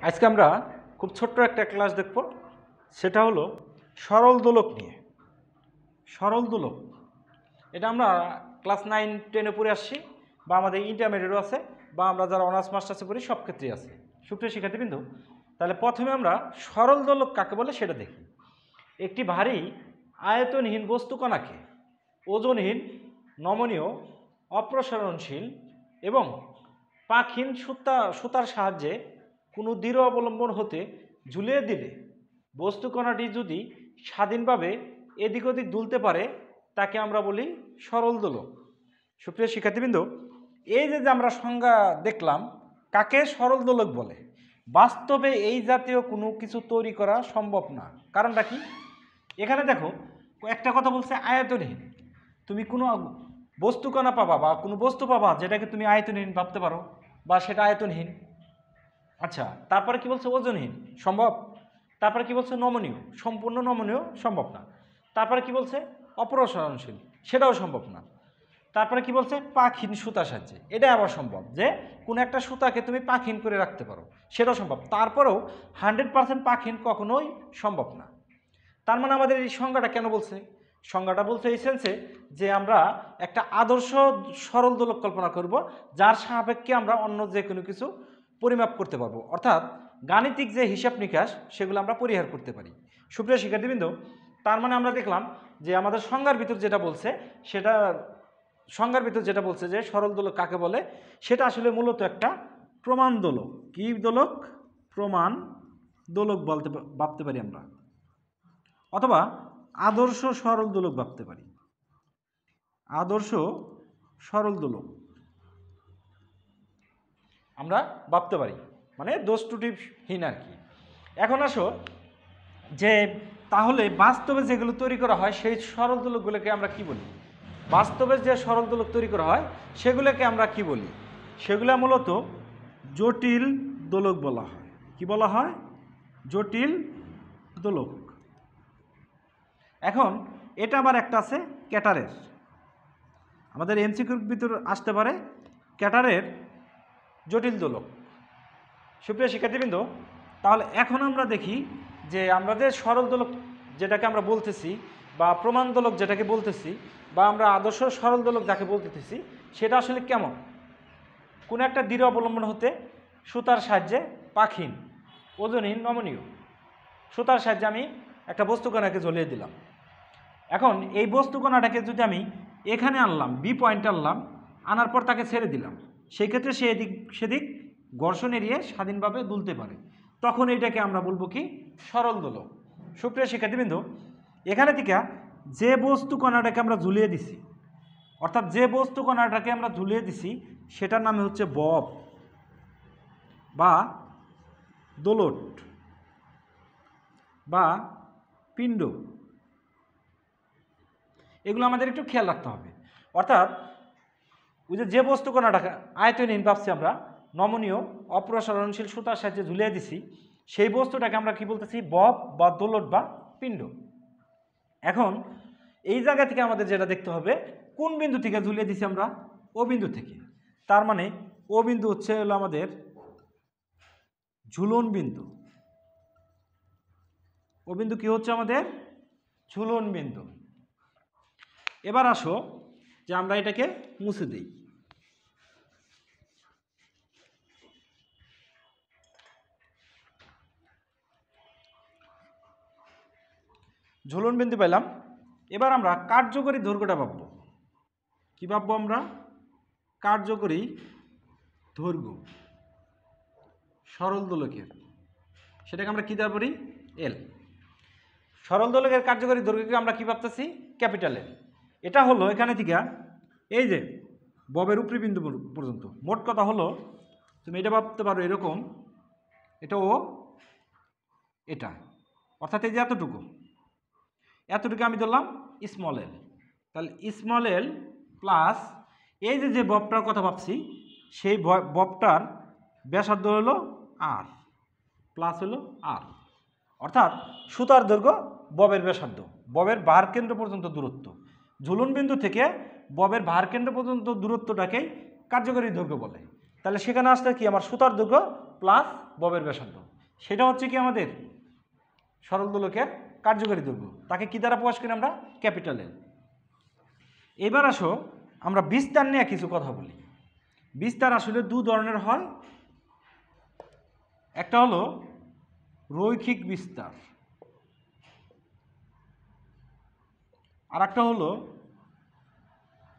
আজকে আমরা খুব ছোট্ট একটা ক্লাস দেখব, সেটা হলো সরল দোলক নিয়ে। সরল দোলক এটা আমরা ক্লাস 9-10-এ পড়ে আসছি, বা আমাদের ইন্টারমিডিয়েটও আছে, বা আমরা যারা অনার্স মাস্টার্সে পড়ি সব ক্ষেত্রেই আছে। সুপ্রিয় শিক্ষার্থীবৃন্দ, তাহলে প্রথমে আমরা সরল দোলক কাকে বলে সেটা দেখি। একটি ভারী আয়তনহীন বস্তুকণাকে ওজনহীন, নমনীয়, অপ্রসারণশীল এবং পাকহীন সুতার সাহায্যে কোনো দৃঢ় অবলম্বন হতে ঝুলিয়ে দিলে বস্তুকণাটি যদি স্বাধীনভাবে এদিক ওদিক দুলতে পারে তাকে আমরা বলি সরল দোলক। সুপ্রিয় শিক্ষার্থীবৃন্দ, এই যে আমরা সংজ্ঞা দেখলাম, কাকে সরল দোলক বলে? বাস্তবে এই জাতীয় কোনো কিছু তৈরি করা সম্ভব না। কারণটা কি? এখানে দেখো, একটা কথা বলছে আয়তনহীন। তুমি কোনো বস্তুকণা পাবা বা কোনো বস্তু পাবা যেটাকে তুমি আয়তনহীন ভাবতে পারো, বা সেটা আয়তনহীন। আচ্ছা, তারপরে কি বলছে? ওজনহীন, সম্ভব। তারপরে কি বলছে? নমনীয়, সম্পূর্ণ নমনীয়, সম্ভব না। তারপরে কি বলছে? অপসারণশীল, সেটাও সম্ভব না। তারপরে কি বলছে? পাকহীন সুতার সাহায্যে, এটা আবার সম্ভব, যে কোনো একটা সুতাকে তুমি পাকহীন করে রাখতে পারো, সেটাও সম্ভব। তারপরেও 100% পাকহীন কখনোই সম্ভব না। তার মানে আমাদের এই সংজ্ঞাটা কেন বলছে? সংজ্ঞাটা বলছে এই সেন্সে যে আমরা একটা আদর্শ সরল দোলক কল্পনা করব, যার সাপেক্ষে আমরা অন্য যে কোনো কিছু পরিমাপ করতে পারবো, অর্থাৎ গাণিতিক যে হিসাব নিকাশ সেগুলো আমরা পরিহার করতে পারি। সুপ্রিয় শিক্ষার্থীবৃন্দ, তার মানে আমরা দেখলাম যে আমাদের সংজ্ঞার ভিতর যেটা বলছে, সেটা সংজ্ঞার ভিতর যেটা বলছে যে সরল দোলক কাকে বলে, সেটা আসলে মূলত একটা প্রমাণ দোলক। কি দোলক? প্রমাণ দোলক বলতে ভাবতে পারি আমরা, অথবা আদর্শ সরল দোলক ভাবতে পারি। আদর্শ সরল দোলক আমরা ভাবতে পারি, মানে দোষ ত্রুটিহীন আর কি। এখন আসো যে তাহলে বাস্তবে যেগুলো তৈরি করা হয় সেই সরল দোলকগুলোকে আমরা কি বলি? বাস্তবে যে সরল দোলক তৈরি করা হয় সেগুলোকে আমরা কি বলি? সেগুলো মূলত জটিল দোলক বলা হয়। কি বলা হয়? জটিল দোলক। এখন এটা আবার একটা আছে ক্যাটারের, আমাদের এমসিকিউর ভিতর আসতে পারে ক্যাটারের জটিল দোলক। সুপ্রিয় শিক্ষার্থীবৃন্দ, তাহলে এখন আমরা দেখি যে আমরা যে সরল দোলক যেটাকে আমরা বলতেছি, বা প্রমাণ দোলক যেটাকে বলতেছি, বা আমরা আদর্শ সরল দোলক যাকে বলতেছি, সেটা আসলে কেমন? কোনো একটা দৃঢ় অবলম্বন হতে সুতার সাহায্যে পাকহীন, ওজনহীন, নমনীয় সুতার সাহায্যে আমি একটা বস্তুকণাকে ঝুলিয়ে দিলাম। এখন এই বস্তুকণাটাকে যদি আমি এখানে আনলাম, বি পয়েন্টে আনলাম, আনার পর তাকে ছেড়ে দিলাম, সেই ক্ষেত্রে সে এদিক সেদিক ঘর্ষণ এড়িয়ে স্বাধীনভাবে দুলতে পারে, তখন এইটাকে আমরা বলবো কি? সরল দোলক। সুপ্রিয় শিক্ষার্থীবৃন্দ, এখানে থেকে যে বস্তুকণাটাকে আমরা ঝুলিয়ে দিছি, অর্থাৎ যে বস্তুকণাটাকে আমরা ঝুলিয়ে দিছি সেটার নামে হচ্ছে বব বা দোলট বা পিণ্ড। এগুলো আমাদের একটু খেয়াল রাখতে হবে। অর্থাৎ ওই যে বস্তুকণাটাকে আয়তনহীন ভাবছি আমরা, নমনীয়, অপ্রসারণশীল সুতার সাহায্যে ঝুলিয়ে দিছি, সেই বস্তুটাকে আমরা কি বলতেছি? বব বা দোলট বা পিণ্ড। এখন এই জায়গা থেকে আমাদের যেটা দেখতে হবে, কোন বিন্দু থেকে ঝুলিয়ে দিছি আমরা? ও বিন্দু থেকে। তার মানে ও বিন্দু হচ্ছে হলো আমাদের ঝুলন বিন্দু। ও বিন্দু কি হচ্ছে? আমাদের ঝুলন বিন্দু। এবার আসো যে আমরা এটাকে মুছে দিই। ঝুলন বিন্দু পেলাম। এবার আমরা কার্যকরী দৈর্ঘ্যটা ভাববো। কি ভাববো আমরা? কার্যকরী দৈর্ঘ্য সরল দোলকের, সেটাকে আমরা কি দ্বারা বলি? এল। সরল দোলকের কার্যকরী দৈর্ঘ্যকে আমরা কি ভাবতেছি? ক্যাপিটাল এল। এটা হলো এখানে থেকে এই যে ববের উপরি বিন্দু পর্যন্ত। মোট কথা হলো তুমি এটা ভাবতে পারো এরকম, এটা ও, এটা, অর্থাৎ এই যে এতটুকু আমি ধরলাম স্মল এল। তাহলে স্মল এল প্লাস এই যে ববটার কথা ভাবছি, সেই ববটার ব্যাসার্ধ হলো আর, প্লাস হলো আর, অর্থাৎ সুতার দৈর্ঘ্য ববের ব্যাসার্ধ, ববের ভার কেন্দ্র পর্যন্ত দূরত্ব। ঝুলন বিন্দু থেকে ববের ভার কেন্দ্র পর্যন্ত দূরত্বটাকেই কার্যকরী দৈর্ঘ্য বলে। তাহলে সেখানে আসলে কি? আমার সুতার দৈর্ঘ্য প্লাস ববের ব্যাসার্ধ। সেটা হচ্ছে কি আমাদের সরল দোলকের কার্যকারী দৈর্ঘ্য। তাকে কি দ্বারা প্রকাশ করি আমরা? ক্যাপিটাল এল। এবার আসো আমরা বিস্তার নিয়ে কিছু কথা বলি। বিস্তার আসলে দু ধরনের হয়, একটা হলো রৈখিক বিস্তার, আর একটা হলো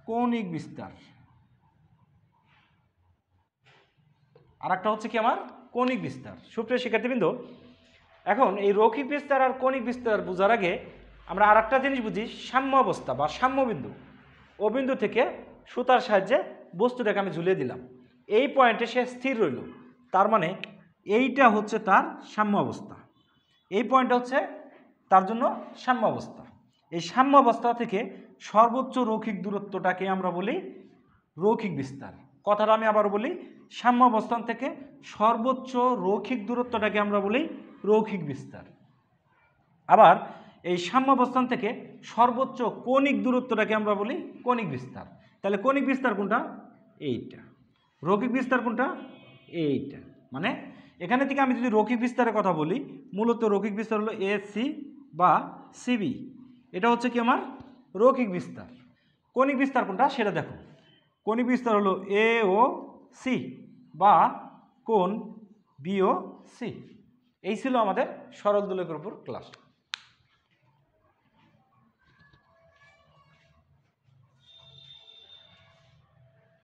কৌণিক বিস্তার, আর একটা হচ্ছে কি আমার কৌণিক বিস্তার। সুপ্রিয় শিক্ষার্থীবৃন্দ, এখন এই রৈখিক বিস্তার আর কৌণিক বিস্তার বোঝার আগে আমরা আর একটা জিনিস বুঝি, সাম্য অবস্থা বা সাম্যবিন্দু। ও বিন্দু থেকে সুতার সাহায্যে বস্তুটাকে আমি ঝুলিয়ে দিলাম, এই পয়েন্টে সে স্থির রইল, তার মানে এইটা হচ্ছে তার সাম্য অবস্থা, এই পয়েন্টটা হচ্ছে তার জন্য সাম্য অবস্থা। এই সাম্য অবস্থা থেকে সর্বোচ্চ রৈখিক দূরত্বটাকে আমরা বলি রৈখিক বিস্তার। কথাটা আমি আবার বলি, সাম্য অবস্থান থেকে সর্বোচ্চ রৈখিক দূরত্বটাকে আমরা বলি রৈখিক বিস্তার। আবার এই সাম্য অবস্থান থেকে সর্বোচ্চ কৌণিক দূরত্বটাকে আমরা বলি কৌণিক বিস্তার। তাহলে কৌণিক বিস্তার কোনটা? এইটা। রৈখিক বিস্তার কোনটা? এইটা। মানে এখানে থেকে আমি যদি রৈখিক বিস্তারের কথা বলি, মূলত রৈখিক বিস্তার হলো এ সি বা সিবি, এটা হচ্ছে কি আমার রৈখিক বিস্তার। কৌণিক বিস্তার কোনটা সেটা দেখো, কৌণিক বিস্তার হলো এ ও সি বা কোণ বি ও সি। এই ছিল আমাদের সরল দোলকের উপর ক্লাস।